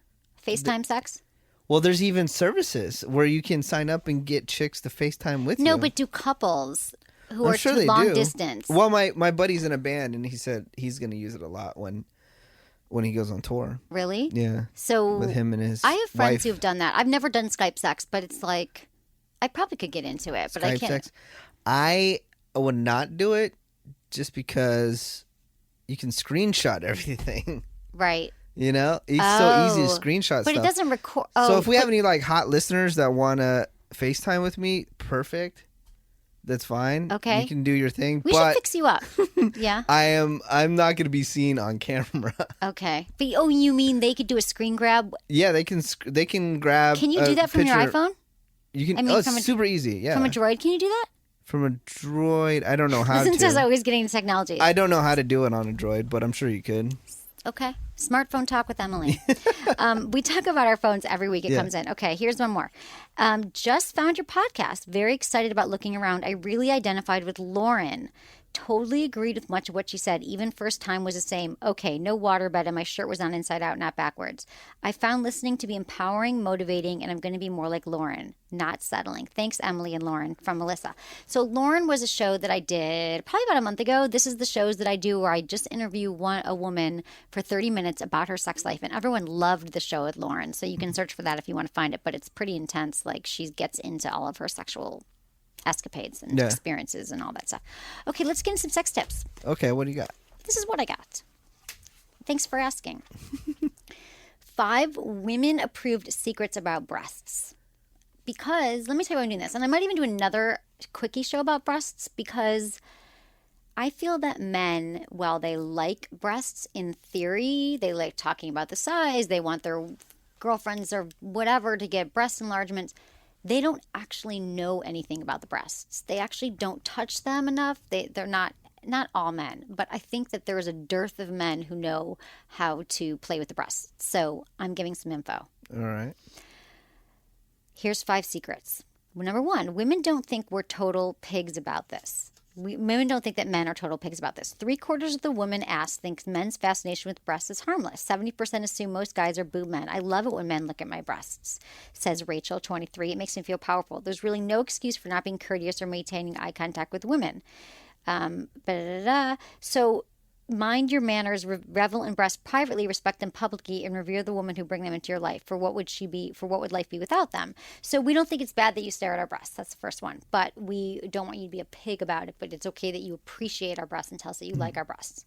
FaceTime sex? Well, there's even services where you can sign up and get chicks to FaceTime with you. No, but do couples who I'm are sure too they long do. distance? Well, my buddy's in a band, and he said he's going to use it a lot when he goes on tour. Really? Yeah. So with him and his I have friends wife. who've done that. I've never done Skype sex, but it's like I probably could get into it, but I Skype can't. sex. I would not do it just because you can screenshot everything. Right. You know, it's so easy to screenshot but stuff. it doesn't record. So if we have any like hot listeners that want to FaceTime with me, perfect. That's fine. Okay. You can do your thing. We but should fix you up. Yeah. I'm not going to be seen on camera. Okay. But you mean they could do a screen grab? Yeah, they can grab. Can you do that from your picture. iPhone? You can. I mean, it's super easy. Yeah. From a Droid, can you do that? From a Droid, I don't know how Listen to us to. always getting into technology. I don't know how to do it on a Droid, but I'm sure you could. Okay. Smartphone talk with Emily. We talk about our phones every week. It comes in. Okay, here's one more. Just found your podcast. Very excited about looking around. I really identified with Lauren. Totally agreed with much of what she said. Even first time was the same. Okay, no waterbed and my shirt was on inside out, not backwards. I found listening to be empowering, motivating, and I'm going to be more like Lauren, not settling. Thanks, Emily and Lauren, from Melissa. So Lauren was a show that I did probably about a month ago. This is the shows that I do where I just interview a woman for 30 minutes about her sex life, and everyone loved the show with Lauren. So you can search for that if you want to find it, but it's pretty intense. Like she gets into all of her sexual escapades and experiences and all that stuff. Okay, let's get into some sex tips. Okay, what do you got? This is what I got. Thanks for asking. 5 women-approved secrets about breasts. Because, let me tell you why I'm doing this. And I might even do another quickie show about breasts because I feel that men, while they like breasts in theory, they like talking about the size, they want their girlfriends or whatever to get breast enlargements, they don't actually know anything about the breasts. They actually don't touch them enough. They're not all men, but I think that there is a dearth of men who know how to play with the breasts. So I'm giving some info. All right. Here's 5 secrets. Well, number 1, women don't think we're total pigs about this. Women don't think that men are total pigs about this. 3/4 of the women asked think men's fascination with breasts is harmless. 70% assume most guys are boob men. I love it when men look at my breasts, says Rachel, 23. It makes me feel powerful. There's really no excuse for not being courteous or maintaining eye contact with women. So mind your manners, revel in breasts privately, respect them publicly, and revere the woman who bring them into your life. For what would life be without them? So we don't think it's bad that you stare at our breasts. That's the first one. But we don't want you to be a pig about it. But it's okay that you appreciate our breasts and tell us that you like our breasts.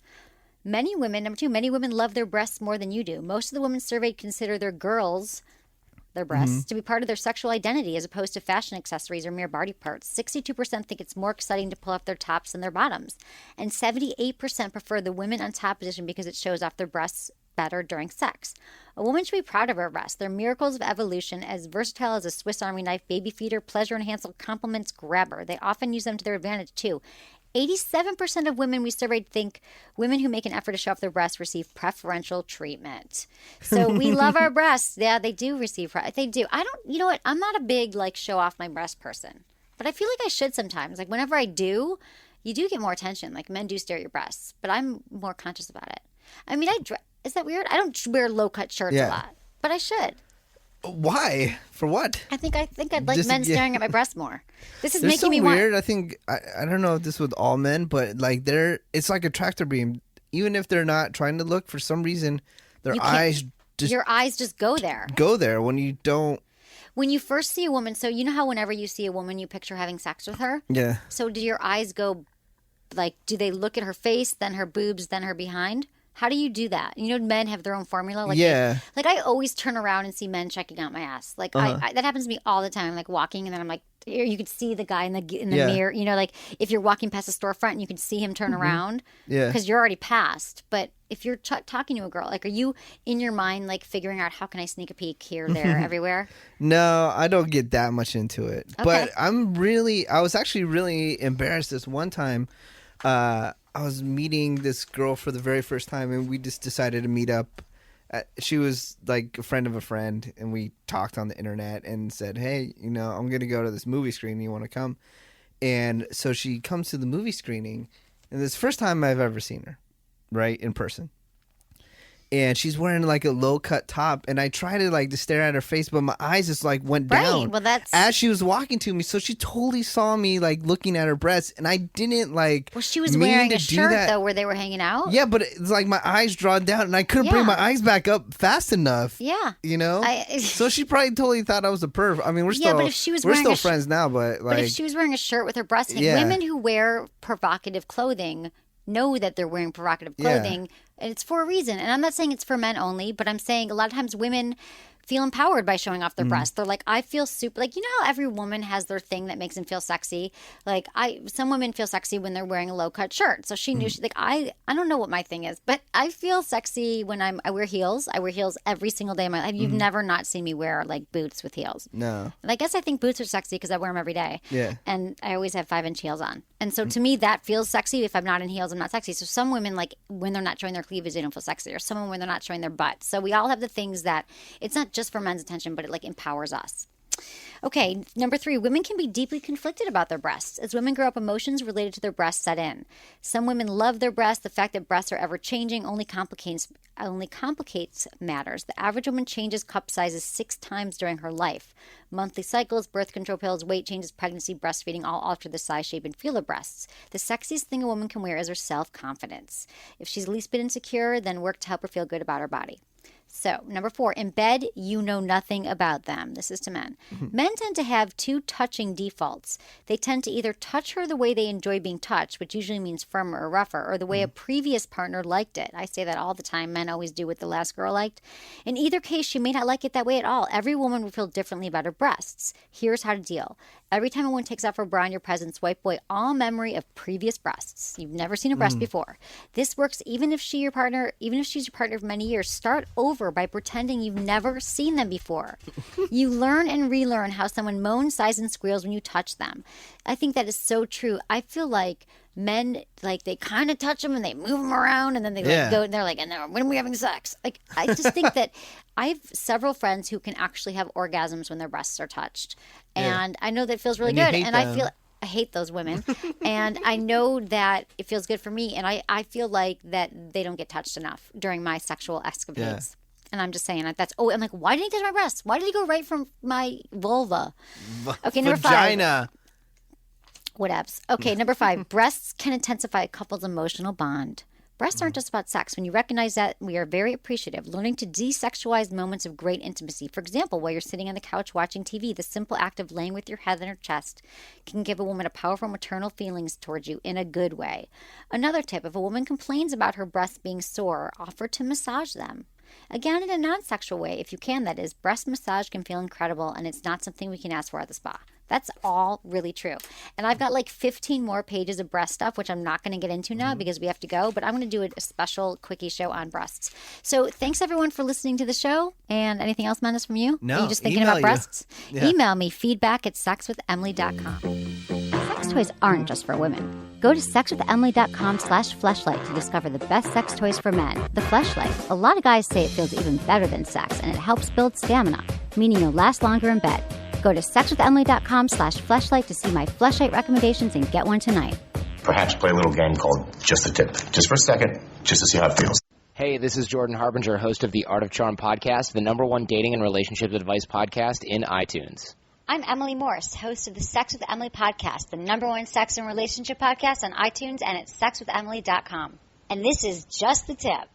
Number 2, many women love their breasts more than you do. Most of the women surveyed consider their breasts to be part of their sexual identity as opposed to fashion accessories or mere body parts. 62% think it's more exciting to pull off their tops than their bottoms. And 78% prefer the women on top position because it shows off their breasts better during sex. A woman should be proud of her breasts. They're miracles of evolution, as versatile as a Swiss Army knife, baby feeder, pleasure enhancer, compliments, grabber. They often use them to their advantage too. 87% of women we surveyed think women who make an effort to show off their breasts receive preferential treatment. So we love our breasts. Yeah, they do receive. They do. You know what? I'm not a big like show off my breast person, but I feel like I should sometimes. Like whenever I do, you do get more attention. Like men do stare at your breasts, but I'm more conscious about it. I mean, is that weird? I don't wear low cut shirts a lot, but I should. Why? For what? I think I'd like men staring at my breasts more. This is They're making so me weird. want. I think I don't know if this with all men, but like it's like a tractor beam. Even if they're not trying to look, for some reason, your eyes just go there. Go there when you don't. When you first see a woman, so you know how whenever you see a woman, you picture having sex with her. Yeah. So do your eyes go, like, do they look at her face, then her boobs, then her behind? How do you do that? You know, men have their own formula. Like I always turn around and see men checking out my ass. Like that happens to me all the time. I'm like walking and then I'm like, you can see the guy in the mirror. You know, like if you're walking past a storefront and you can see him turn around. Yeah. Because you're already past. But if you're talking to a girl, like, are you in your mind like figuring out how can I sneak a peek here, there, everywhere? No, I don't get that much into it. Okay. But I was actually really embarrassed this one time. I was meeting this girl for the very first time, and we just decided to meet up. She was like a friend of a friend, and we talked on the internet and said, hey, you know, I'm going to go to this movie screening. You want to come? And so she comes to the movie screening, and this is the first time I've ever seen her, right, in person. And she's wearing like a low cut top, and I tried to like to stare at her face, but my eyes just like went down. Well, that's as she was walking to me, so she totally saw me like looking at her breasts, and I didn't like. Well, she was wearing a shirt though, where they were hanging out. Yeah, but it's like my eyes drawn down, and I couldn't bring my eyes back up fast enough. Yeah, you know. So she probably totally thought I was a perv. I mean, we're still friends now, but like, if she was wearing a shirt with her breasts hanging, women who wear provocative clothing know that they're wearing provocative clothing, and it's for a reason. And I'm not saying it's for men only, but I'm saying a lot of times women feel empowered by showing off their breasts. They're like, I feel super, like, you know how every woman has their thing that makes them feel sexy? Like, some women feel sexy when they're wearing a low-cut shirt. So she knew, she's like, I don't know what my thing is, but I feel sexy when I wear heels. I wear heels every single day of my life. You've never not seen me wear, like, boots with heels. No. And I guess I think boots are sexy because I wear them every day. Yeah. And I always have 5-inch heels on. And so to me, that feels sexy. If I'm not in heels, I'm not sexy. So some women, like, when they're not showing their cleavage, they don't feel sexy. Or someone when they're not showing their butt. So we all have the things that, it's not just for men's attention, but it like empowers us. Okay, number 3, women can be deeply conflicted about their breasts. As women grow up, emotions related to their breasts set in. Some women love their breasts. The fact that breasts are ever changing only complicates matters. The average woman changes cup sizes 6 times during her life. Monthly cycles, birth control pills, weight changes, pregnancy, breastfeeding all alter the size, shape, and feel of breasts. The sexiest thing a woman can wear is her self-confidence. If she's the least bit insecure, then work to help her feel good about her body. So, number 4, in bed, you know nothing about them. This is to men. Men tend to have 2 touching defaults. They tend to either touch her the way they enjoy being touched, which usually means firmer or rougher, or the way a previous partner liked it. I say that all the time. Men always do what the last girl liked. In either case, she may not like it that way at all. Every woman will feel differently about her breasts. Here's how to deal. Every time a woman takes off her bra in your presence, wipe away all memory of previous breasts. You've never seen a breast before. This works even if she's your partner for many years. Start over by pretending you've never seen them before. You learn and relearn how someone moans, sighs, and squeals when you touch them. I think that is so true. I feel like men, like, they kind of touch them and they move them around and then they like, go and they're like, and then when are we having sex? Like, I just think that I have several friends who can actually have orgasms when their breasts are touched. And I know that feels really good. And I hate those women. And I know that it feels good for me. And I feel like that they don't get touched enough during my sexual escapades. And I'm just saying I'm like, why didn't he touch my breasts? Why did he go right from my vulva? Okay, number 5. Whatevs. Okay, number 5. Breasts can intensify a couple's emotional bond. Breasts aren't just about sex. When you recognize that, we are very appreciative. Learning to desexualize moments of great intimacy. For example, while you're sitting on the couch watching TV, the simple act of laying with your head on her chest can give a woman a powerful maternal feelings towards you in a good way. Another tip, if a woman complains about her breasts being sore, offer to massage them. Again, in a non-sexual way, if you can, that is. Breast massage can feel incredible, and it's not something we can ask for at the spa. That's all really true. And I've got like 15 more pages of breast stuff, which I'm not going to get into now because we have to go. But I'm going to do a special quickie show on breasts. So thanks, everyone, for listening to the show. And anything else, Menace, from you? No. Are you just thinking about breasts? Yeah. Email me, feedback@sexwithemily.com. Sex toys aren't just for women. Go to sexwithemily.com/fleshlight to discover the best sex toys for men. The Fleshlight. A lot of guys say it feels even better than sex, and it helps build stamina, meaning you'll last longer in bed. Go to sexwithemily.com/fleshlight to see my Fleshlight recommendations and get one tonight. Perhaps play a little game called Just the Tip. Just for a second, just to see how it feels. Hey, this is Jordan Harbinger, host of the Art of Charm podcast, the #1 dating and relationship advice podcast in iTunes. I'm Emily Morse, host of the Sex with Emily podcast, the #1 sex and relationship podcast on iTunes and at sexwithemily.com. And this is Just the Tip.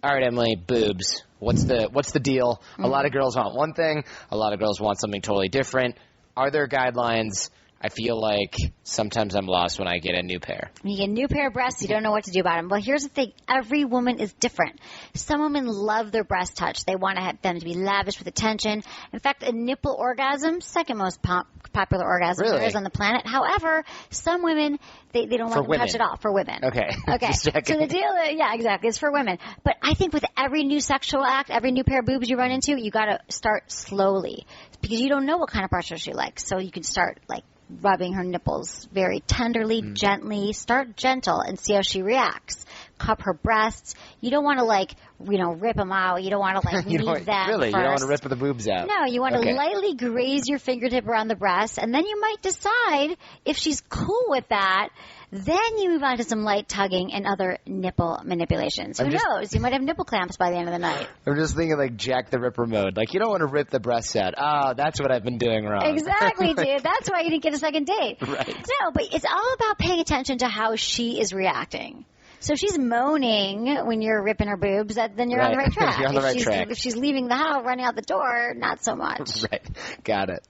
All right, Emily, boobs. What's the deal? A lot of girls want one thing. A lot of girls want something totally different. Are there guidelines? I feel like sometimes I'm lost when I get a new pair. When you get a new pair of breasts, you don't know what to do about them. Well, here's the thing. Every woman is different. Some women love their breast touch. They want to have them to be lavish with attention. In fact, a nipple orgasm, second most popular orgasm there is on the planet. However, some women, they don't want to touch at all. For women. Okay. Okay. So the deal, yeah, exactly. It's for women. But I think with every new sexual act, every new pair of boobs you run into, you got to start slowly because you don't know what kind of pressure she likes. So you can start like rubbing her nipples very tenderly, gently. Start gentle and see how she reacts. Cup her breasts. You don't want to rip them out. You don't want to leave them Really? first. You don't want to rip the boobs out? No, you want to lightly graze your fingertip around the breast, and then you might decide if she's cool with that. Then you move on to some light tugging and other nipple manipulations. Who knows? You might have nipple clamps by the end of the night. I'm just thinking like Jack the Ripper mode. Like, you don't want to rip the breasts out. Oh, that's what I've been doing wrong. Exactly, dude. That's why you didn't get a second date. Right. No, but it's all about paying attention to how she is reacting. So if she's moaning when you're ripping her boobs, then you're on the right track. You're on the right track. If she's leaving the house, running out the door, not so much. Right. Got it.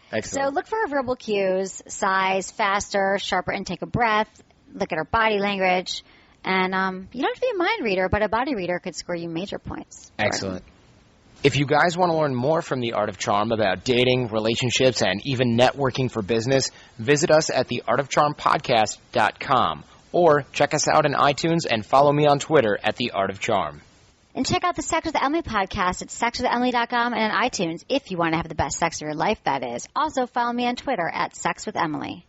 Excellent. So look for her verbal cues, size, faster, sharper intake of breath. Look at her body language. And you don't have to be a mind reader, but a body reader could score you major points. Excellent. If you guys want to learn more from the Art of Charm about dating, relationships, and even networking for business, visit us at theartofcharmpodcast.com or check us out on iTunes and follow me on Twitter at The Art of Charm. And check out the Sex with Emily podcast at sexwithemily.com and on iTunes if you want to have the best sex of your life, that is. Also, follow me on Twitter at Sex with Emily.